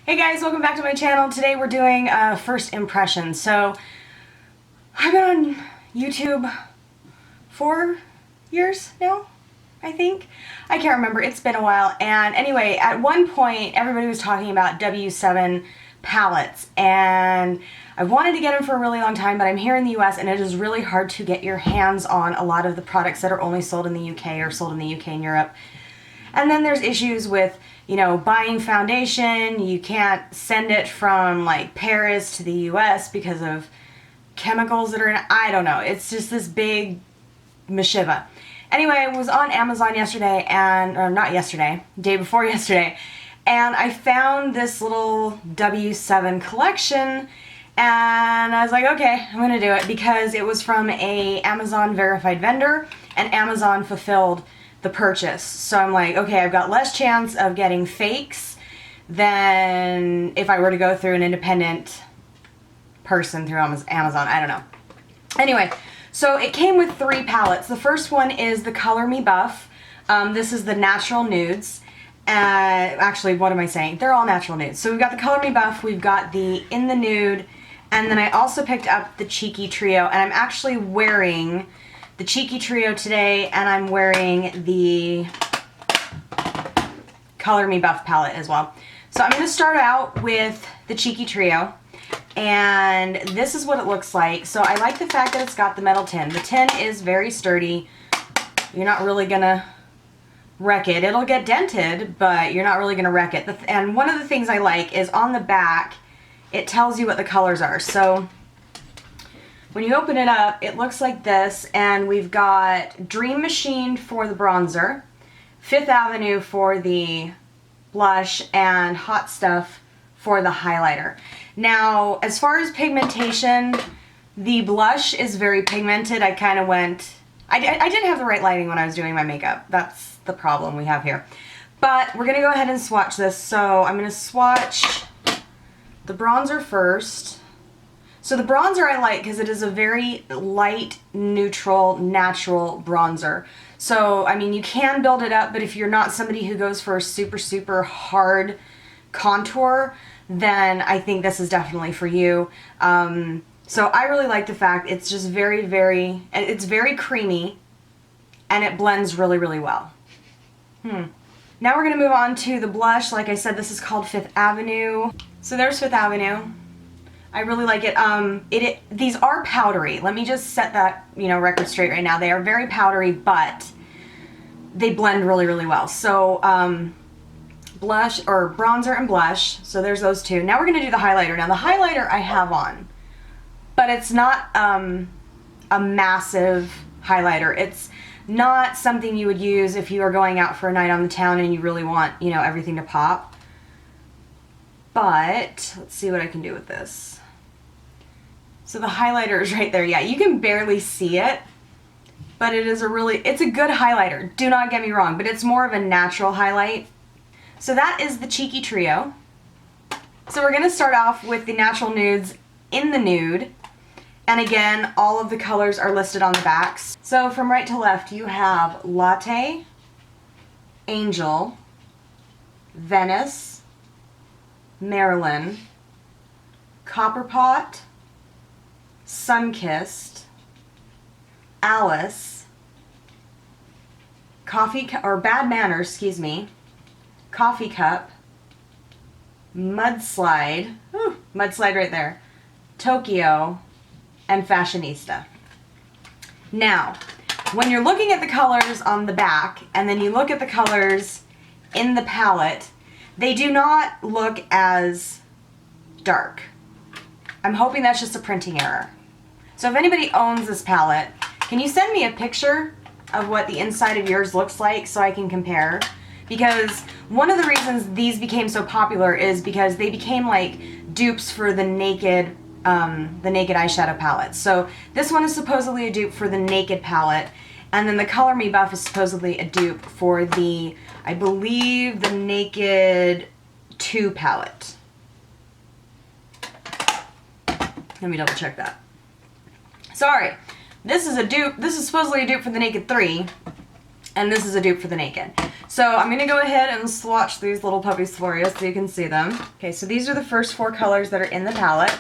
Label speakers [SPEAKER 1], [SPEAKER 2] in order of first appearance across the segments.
[SPEAKER 1] Hey guys, welcome back to my channel. Today we're doing first impressions. So I've been on YouTube 4 years now, I think. I can't remember, it's been a while. And anyway, at one point everybody was talking about W7 palettes, and I wanted to get them for a really long time, but I'm here in the US and it is really hard to get your hands on a lot of the products that are only sold in the UK or sold in the UK and Europe. And then there's issues with, you know, buying foundation. You can't send it from like Paris to the US because of chemicals that are in it. I don't know. It's just this big mishiva. Anyway, I was on Amazon yesterday, or not yesterday, day before yesterday, and I found this little W7 collection, and I was like, okay, I'm gonna do it because it was from a Amazon verified vendor and Amazon fulfilled the purchase. So I'm like, okay, I've got less chance of getting fakes than if I were to go through an independent person through Amazon. I don't know. Anyway, so it came with 3 palettes. The first one is the Color Me Buff. This is the Natural Nudes. Actually, what am I saying? They're all natural nudes. So we've got the Color Me Buff, we've got the In the Nude, and then I also picked up the Cheeky Trio, and I'm actually wearing the Cheeky Trio today, and I'm wearing the Color Me Buff palette as well. So I'm going to start out with the Cheeky Trio, and this is what it looks like. So I like the fact that it's got the metal tin. The tin is very sturdy. You're not really going to wreck it. It'll get dented, but you're not really going to wreck it. And one of the things I like is on the back, it tells you what the colors are. So when you open it up, it looks like this, and we've got Dream Machine for the bronzer, Fifth Avenue for the blush, and Hot Stuff for the highlighter. Now, as far as pigmentation, the blush is very pigmented. I kind of went, I didn't have the right lighting when I was doing my makeup. That's the problem we have here. But we're going to go ahead and swatch this. So I'm going to swatch the bronzer first. So the bronzer I like because it is a very light, neutral, natural bronzer. So, I mean, you can build it up, but if you're not somebody who goes for a super, super hard contour, then I think this is definitely for you. So I really like the fact it's just it's very creamy, and it blends really, really well. Now we're going to move on to the blush. Like I said, this is called Fifth Avenue. So there's Fifth Avenue. I really like it. These are powdery. Let me just set that, record straight right now. They are very powdery, but they blend really, really well. So, blush, or bronzer and blush. So there's those two. Now we're going to do the highlighter. Now the highlighter I have on, but it's not a massive highlighter. It's not something you would use if you are going out for a night on the town and you really want, everything to pop. But let's see what I can do with this. So the highlighter is right there. Yeah, you can barely see it, but it's a good highlighter. Do not get me wrong, but it's more of a natural highlight. So that is the Cheeky Trio. So we're going to start off with the Natural Nudes in the Nude. And again, all of the colors are listed on the backs. So from right to left, you have Latte, Angel, Venice, Marilyn, Copperpot, Sunkissed, Alice, Bad Manners, excuse me, Coffee Cup, Mudslide, Mudslide right there, Tokyo, and Fashionista. Now, when you're looking at the colors on the back, and then you look at the colors in the palette, they do not look as dark. I'm hoping that's just a printing error. So if anybody owns this palette, can you send me a picture of what the inside of yours looks like so I can compare? Because one of the reasons these became so popular is because they became like dupes for the naked eyeshadow palettes. So this one is supposedly a dupe for the Naked palette, and then the Color Me Buff is supposedly a dupe for the, I believe, the Naked 2 palette. Let me double check that. Sorry, this is a dupe. This is supposedly a dupe for the Naked 3, and this is a dupe for the Naked. So I'm going to go ahead and swatch these little puppies for you so you can see them. Okay, so these are the first 4 colors that are in the palette.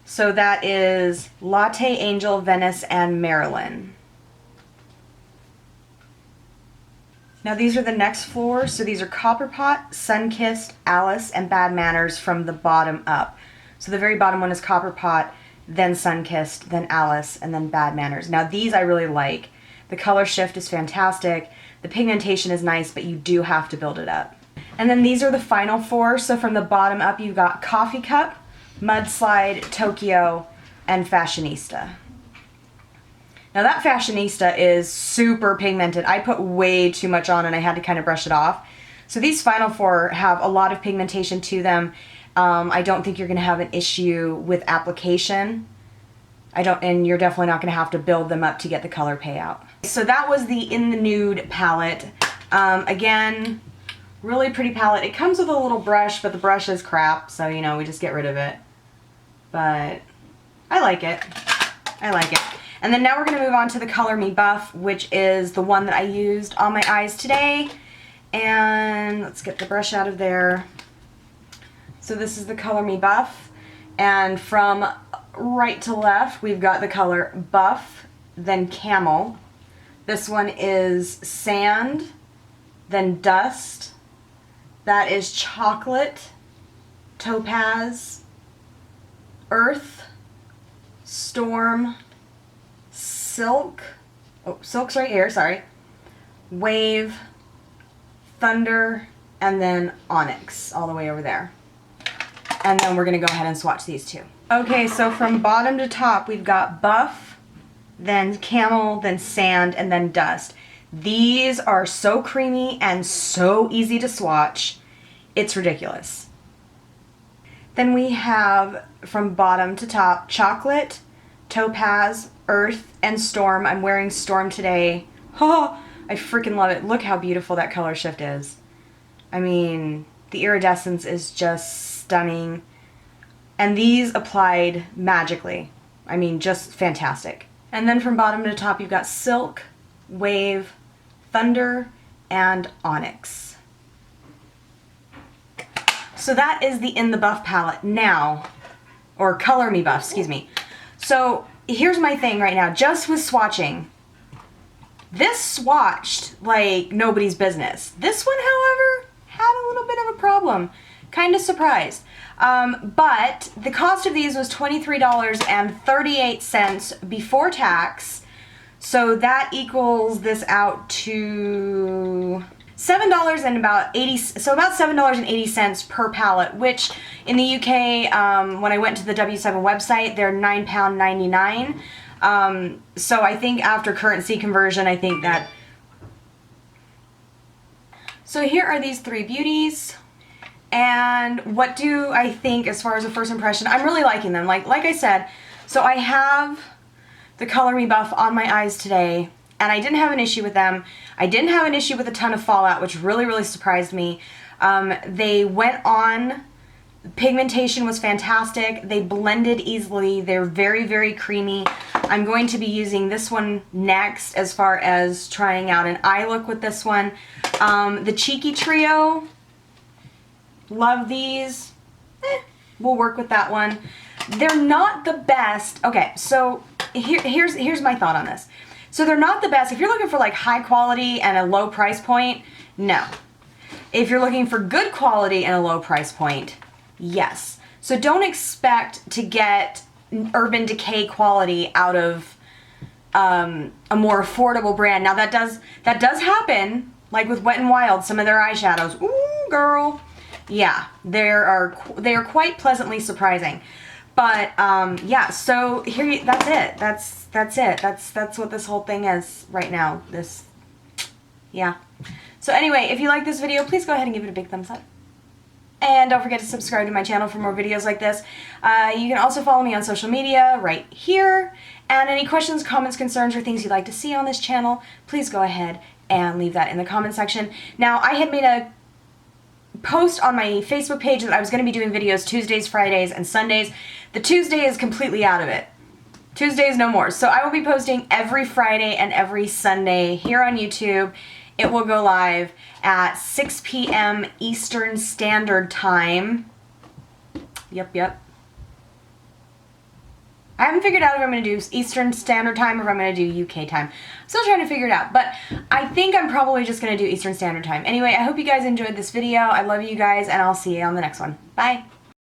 [SPEAKER 1] So that is Latte, Angel, Venice, and Marilyn. Now these are the next 4. So these are Copper Pot, Sunkissed, Alice, and Bad Manners from the bottom up. So the very bottom one is Copper Pot, then Sunkissed, then Alice, and then Bad Manners. Now these I really like. The color shift is fantastic. The pigmentation is nice, but you do have to build it up. And then these are the final 4. So from the bottom up, you've got Coffee Cup, Mudslide, Tokyo, and Fashionista. Now that Fashionista is super pigmented. I put way too much on and I had to kind of brush it off. So these final 4 have a lot of pigmentation to them. I don't think you're going to have an issue with application. And you're definitely not going to have to build them up to get the color payout. So that was the In the Nude palette. Again, really pretty palette. It comes with a little brush, but the brush is crap, so you know, we just get rid of it. But I like it. I like it. And then now we're going to move on to the Color Me Buff, which is the one that I used on my eyes today. And let's get the brush out of there. So this is the Color Me Buff. And from right to left, we've got the color Buff, then Camel. This one is Sand, then Dust. That is Chocolate, Topaz, Earth, Storm, Silk. Oh, Silk's right here, sorry. Wave, Thunder, and then Onyx, all the way over there. And then we're going to go ahead and swatch these 2. Okay, so from bottom to top, we've got Buff, then Camel, then Sand, and then Dust. These are so creamy and so easy to swatch. It's ridiculous. Then we have, from bottom to top, Chocolate, Topaz, Earth, and Storm. I'm wearing Storm today. Oh, I freaking love it. Look how beautiful that color shift is. I mean, the iridescence is just stunning. And these applied magically. I mean, just fantastic. And then from bottom to top, you've got Silk, Wave, Thunder, and Onyx. So that is the In the Buff palette now, or Color Me Buff, excuse me. So here's my thing right now, just with swatching. This swatched like nobody's business. This one, however, had a little bit of a problem. Kind of surprised. But the cost of these was $23.38 before tax. So that equals this out to $7 and about $7.80 per palette, which in the UK, when I went to the W7 website, they're £9.99. So I think after currency conversion, I think that. So here are these 3 beauties. And what do I think as far as a first impression? I'm really liking them. Like I said, so I have the Color Me Buff on my eyes today, and I didn't have an issue with them. I didn't have an issue with a ton of fallout, which really, really surprised me. They went on. Pigmentation was fantastic. They blended easily. They're very, very creamy. I'm going to be using this one next as far as trying out an eye look with this one. The Cheeky Trio. Love these. We'll work with that one. They're not the best. Okay, so here's my thought on this. So they're not the best. If you're looking for like high quality and a low price point, no. If you're looking for good quality and a low price point, yes. So don't expect to get Urban Decay quality out of a more affordable brand. Now that does happen, like with Wet n Wild, some of their eyeshadows. Ooh, girl. Yeah, they are quite pleasantly surprising. But yeah, so here that's it. That's it. That's what this whole thing is right now. Yeah. So anyway, if you like this video, please go ahead and give it a big thumbs up. And don't forget to subscribe to my channel for more videos like this. You can also follow me on social media right here. And any questions, comments, concerns, or things you'd like to see on this channel, please go ahead and leave that in the comment section. Now, I had made a post on my Facebook page that I was going to be doing videos Tuesdays, Fridays, and Sundays. The Tuesday is completely out of it. Tuesdays no more. So I will be posting every Friday and every Sunday here on YouTube. it will go live at 6 p.m. Eastern Standard Time. Yep. I haven't figured out if I'm going to do Eastern Standard Time or if I'm going to do UK time. I'm still trying to figure it out, but I think I'm probably just going to do Eastern Standard Time. Anyway, I hope you guys enjoyed this video. I love you guys, and I'll see you on the next one. Bye.